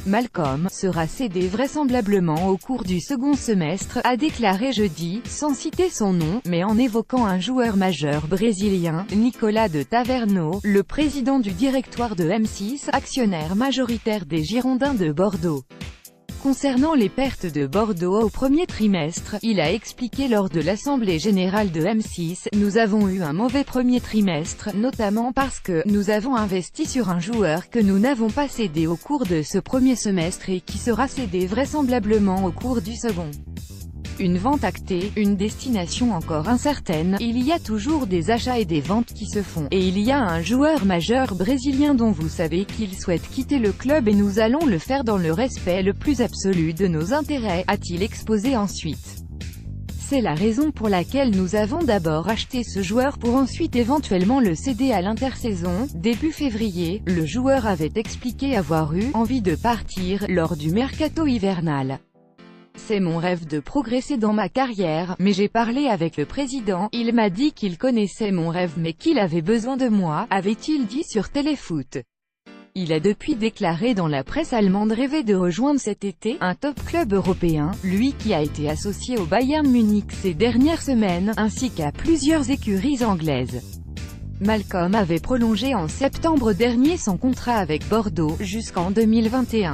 Malcom, sera cédé vraisemblablement au cours du second semestre, a déclaré jeudi, sans citer son nom, mais en évoquant un joueur majeur brésilien, Nicolas de Taverneau, le président du directoire de M6, actionnaire majoritaire des Girondins de Bordeaux. Concernant les pertes de Bordeaux au premier trimestre, il a expliqué lors de l'Assemblée Générale de M6, « Nous avons eu un mauvais premier trimestre, notamment parce que nous avons investi sur un joueur que nous n'avons pas cédé au cours de ce premier semestre et qui sera cédé vraisemblablement au cours du second. » Une vente actée, une destination encore incertaine, il y a toujours des achats et des ventes qui se font, et il y a un joueur majeur brésilien dont vous savez qu'il souhaite quitter le club et nous allons le faire dans le respect le plus absolu de nos intérêts, a-t-il exposé ensuite. C'est la raison pour laquelle nous avons d'abord acheté ce joueur pour ensuite éventuellement le céder à l'intersaison. Début février, le joueur avait expliqué avoir eu envie de partir lors du mercato hivernal. C'est mon rêve de progresser dans ma carrière, mais j'ai parlé avec le président, il m'a dit qu'il connaissait mon rêve mais qu'il avait besoin de moi, avait-il dit sur Téléfoot. Il a depuis déclaré dans la presse allemande rêver de rejoindre cet été un top club européen, lui qui a été associé au Bayern Munich ces dernières semaines, ainsi qu'à plusieurs écuries anglaises. Malcom avait prolongé en septembre dernier son contrat avec Bordeaux, jusqu'en 2021.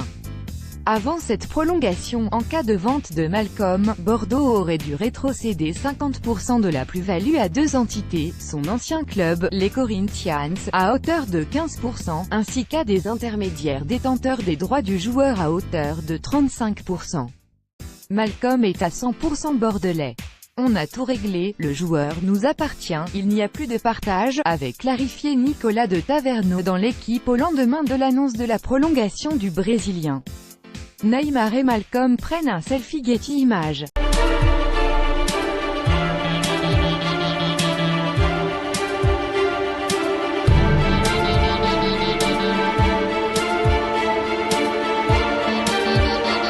Avant cette prolongation, en cas de vente de Malcom, Bordeaux aurait dû rétrocéder 50% de la plus-value à deux entités, son ancien club, les Corinthians, à hauteur de 15%, ainsi qu'à des intermédiaires détenteurs des droits du joueur à hauteur de 35%. Malcom est à 100% bordelais. On a tout réglé, le joueur nous appartient, il n'y a plus de partage, avait clarifié Nicolas de Taverneau dans l'équipe au lendemain de l'annonce de la prolongation du Brésilien. Neymar et Malcom prennent un selfie Getty Images.